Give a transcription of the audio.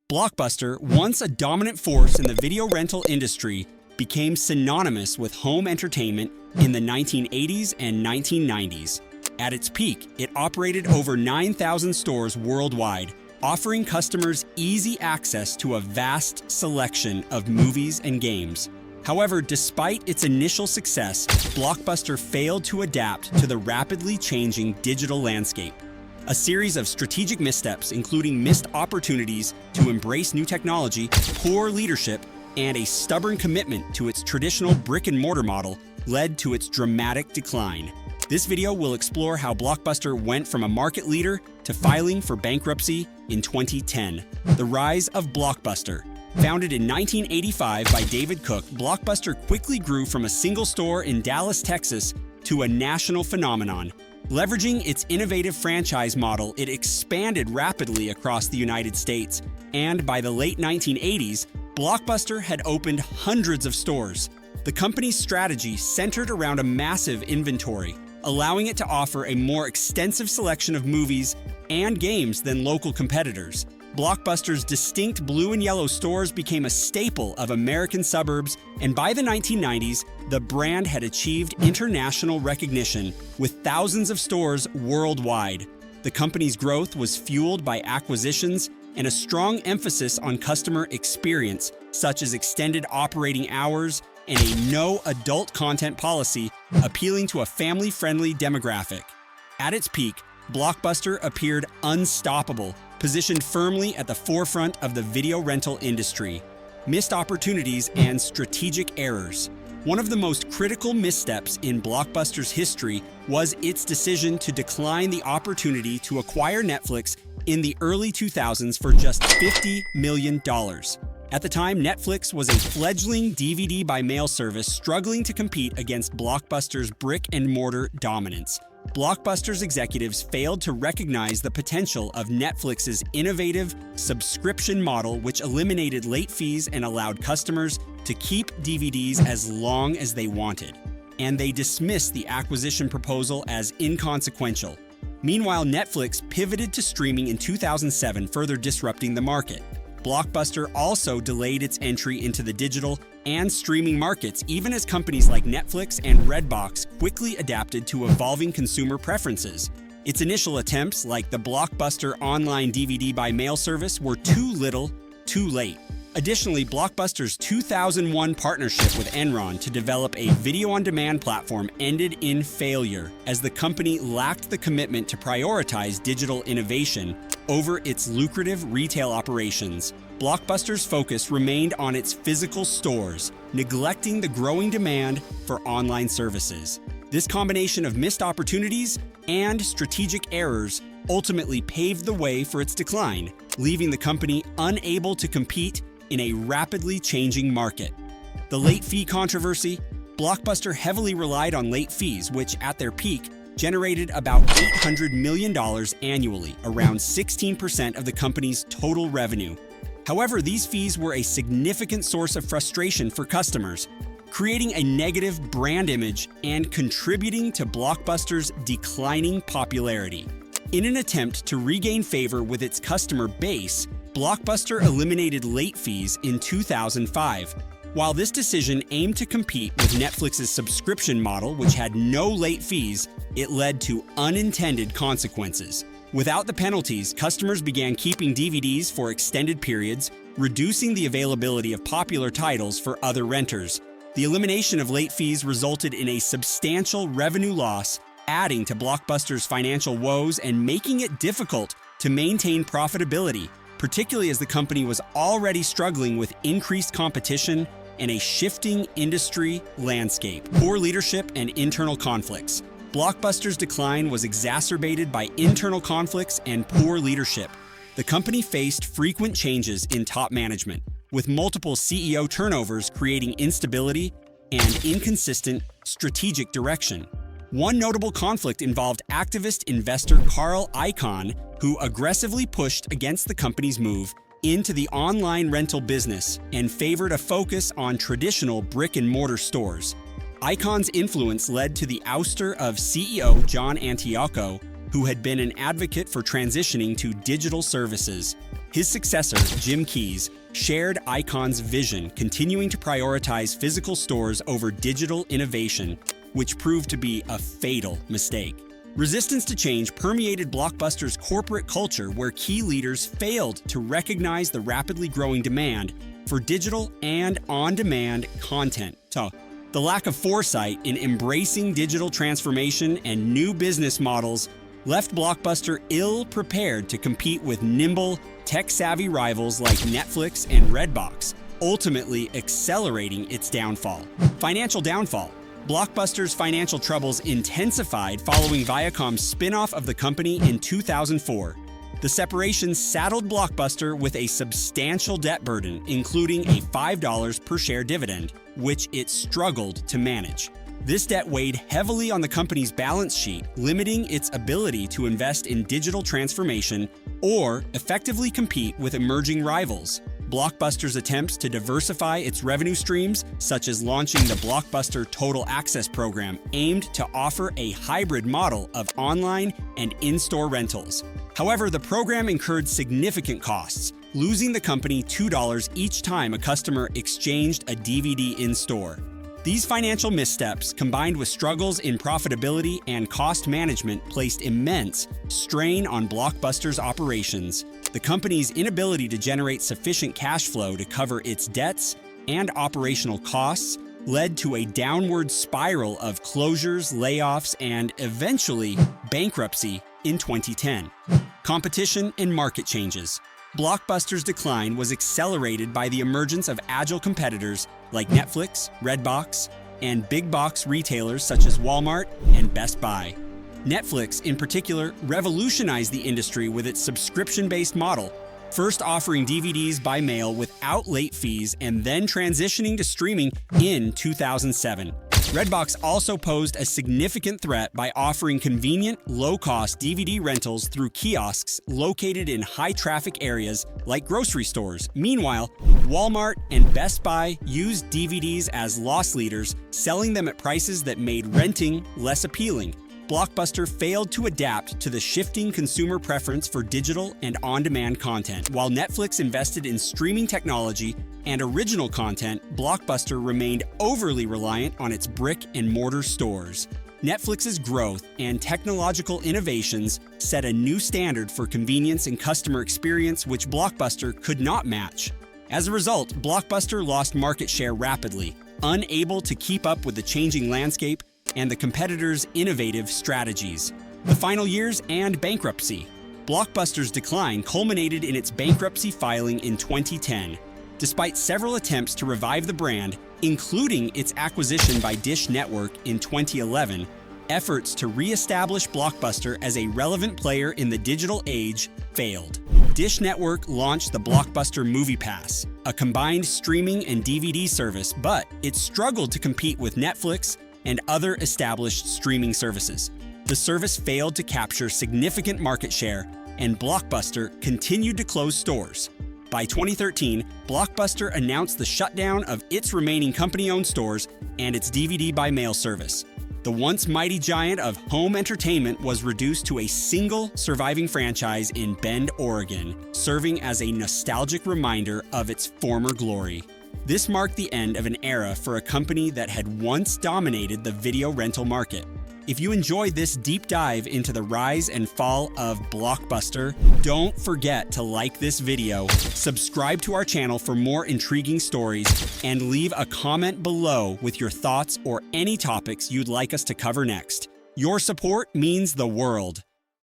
Blockbuster, once a dominant force in the video rental industry, became synonymous with home entertainment in the 1980s and 1990s. At its peak, it operated over 9,000 stores worldwide, offering customers easy access to a vast selection of movies and games. However, despite its initial success, Blockbuster failed to adapt to the rapidly changing digital landscape. A series of strategic missteps, including missed opportunities to embrace new technology, poor leadership, and a stubborn commitment to its traditional brick-and-mortar model, led to its dramatic decline. This video will explore how Blockbuster went from a market leader to filing for bankruptcy in 2010. The rise of Blockbuster. Founded in 1985 by David Cook, Blockbuster quickly grew from a single store in Dallas, Texas, to a national phenomenon. Leveraging its innovative franchise model, it expanded rapidly across the United States, and by the late 1980s, Blockbuster had opened hundreds of stores. The company's strategy centered around a massive inventory, allowing it to offer a more extensive selection of movies and games than local competitors. Blockbuster's distinct blue and yellow stores became a staple of American suburbs, and by the 1990s, the brand had achieved international recognition with thousands of stores worldwide. The company's growth was fueled by acquisitions and a strong emphasis on customer experience, such as extended operating hours and a no adult content policy, appealing to a family-friendly demographic. At its peak, Blockbuster appeared unstoppable, positioned firmly at the forefront of the video rental industry. Missed opportunities and strategic errors. One of the most critical missteps in Blockbuster's history was its decision to decline the opportunity to acquire Netflix in the early 2000s for just $50 million. At the time, Netflix was a fledgling DVD by mail service struggling to compete against Blockbuster's brick-and-mortar dominance. Blockbuster's executives failed to recognize the potential of Netflix's innovative subscription model, which eliminated late fees and allowed customers to keep DVDs as long as they wanted. And they dismissed the acquisition proposal as inconsequential. Meanwhile, Netflix pivoted to streaming in 2007, further disrupting the market. Blockbuster also delayed its entry into the digital and streaming markets, even as companies like Netflix and Redbox quickly adapted to evolving consumer preferences. Its initial attempts, like the Blockbuster online DVD by mail service, were too little, too late. Additionally, Blockbuster's 2001 partnership with Enron to develop a video-on-demand platform ended in failure, as the company lacked the commitment to prioritize digital innovation over its lucrative retail operations. Blockbuster's focus remained on its physical stores, neglecting the growing demand for online services. This combination of missed opportunities and strategic errors ultimately paved the way for its decline, leaving the company unable to compete in a rapidly changing market. The late fee controversy. Blockbuster heavily relied on late fees, which at their peak generated about $800 million annually, around 16% of the company's total revenue. However, these fees were a significant source of frustration for customers, creating a negative brand image and contributing to Blockbuster's declining popularity. In an attempt to regain favor with its customer base, Blockbuster eliminated late fees in 2005. While this decision aimed to compete with Netflix's subscription model, which had no late fees, it led to unintended consequences. Without the penalties, customers began keeping DVDs for extended periods, reducing the availability of popular titles for other renters. The elimination of late fees resulted in a substantial revenue loss, adding to Blockbuster's financial woes and making it difficult to maintain profitability, particularly as the company was already struggling with increased competition and a shifting industry landscape. Poor leadership and internal conflicts. Blockbuster's decline was exacerbated by internal conflicts and poor leadership. The company faced frequent changes in top management, with multiple CEO turnovers creating instability and inconsistent strategic direction. One notable conflict involved activist investor Carl Icahn, who aggressively pushed against the company's move into the online rental business and favored a focus on traditional brick-and-mortar stores. Icahn's influence led to the ouster of CEO John Antioco, who had been an advocate for transitioning to digital services. His successor, Jim Keyes, shared Icon's vision, continuing to prioritize physical stores over digital innovation, which proved to be a fatal mistake. Resistance to change permeated Blockbuster's corporate culture, where key leaders failed to recognize the rapidly growing demand for digital and on-demand content. So, the lack of foresight in embracing digital transformation and new business models left Blockbuster ill-prepared to compete with nimble, tech-savvy rivals like Netflix and Redbox, ultimately accelerating its downfall. Financial downfall. Blockbuster's financial troubles intensified following Viacom's spin-off of the company in 2004. The separation saddled Blockbuster with a substantial debt burden, including a $5 per share dividend, which it struggled to manage. This debt weighed heavily on the company's balance sheet, limiting its ability to invest in digital transformation or effectively compete with emerging rivals. Blockbuster's attempts to diversify its revenue streams, such as launching the Blockbuster Total Access program, aimed to offer a hybrid model of online and in-store rentals. However, the program incurred significant costs, losing the company $2 each time a customer exchanged a DVD in-store. These financial missteps, combined with struggles in profitability and cost management, placed immense strain on Blockbuster's operations. The company's inability to generate sufficient cash flow to cover its debts and operational costs led to a downward spiral of closures, layoffs, and eventually bankruptcy in 2010. Competition and market changes. Blockbuster's decline was accelerated by the emergence of agile competitors like Netflix, Redbox, and big box retailers such as Walmart and Best Buy. Netflix, in particular, revolutionized the industry with its subscription-based model, first offering DVDs by mail without late fees and then transitioning to streaming in 2007. Redbox also posed a significant threat by offering convenient, low-cost DVD rentals through kiosks located in high-traffic areas like grocery stores. Meanwhile, Walmart and Best Buy used DVDs as loss leaders, selling them at prices that made renting less appealing. Blockbuster failed to adapt to the shifting consumer preference for digital and on-demand content. While Netflix invested in streaming technology and original content, Blockbuster remained overly reliant on its brick-and-mortar stores. Netflix's growth and technological innovations set a new standard for convenience and customer experience which Blockbuster could not match. As a result, Blockbuster lost market share rapidly, unable to keep up with the changing landscape and the competitors' innovative strategies. The final years and bankruptcy. Blockbuster's decline culminated in its bankruptcy filing in 2010. Despite several attempts to revive the brand, including its acquisition by Dish Network in 2011, efforts to re-establish Blockbuster as a relevant player in the digital age failed. Dish Network launched the Blockbuster Movie Pass, a combined streaming and DVD service, but it struggled to compete with Netflix and other established streaming services. The service failed to capture significant market share, and Blockbuster continued to close stores. By 2013, Blockbuster announced the shutdown of its remaining company-owned stores and its DVD by mail service. The once mighty giant of home entertainment was reduced to a single surviving franchise in Bend, Oregon, serving as a nostalgic reminder of its former glory. This marked the end of an era for a company that had once dominated the video rental market. If you enjoyed this deep dive into the rise and fall of Blockbuster, don't forget to like this video, subscribe to our channel for more intriguing stories, and leave a comment below with your thoughts or any topics you'd like us to cover next. Your support means the world.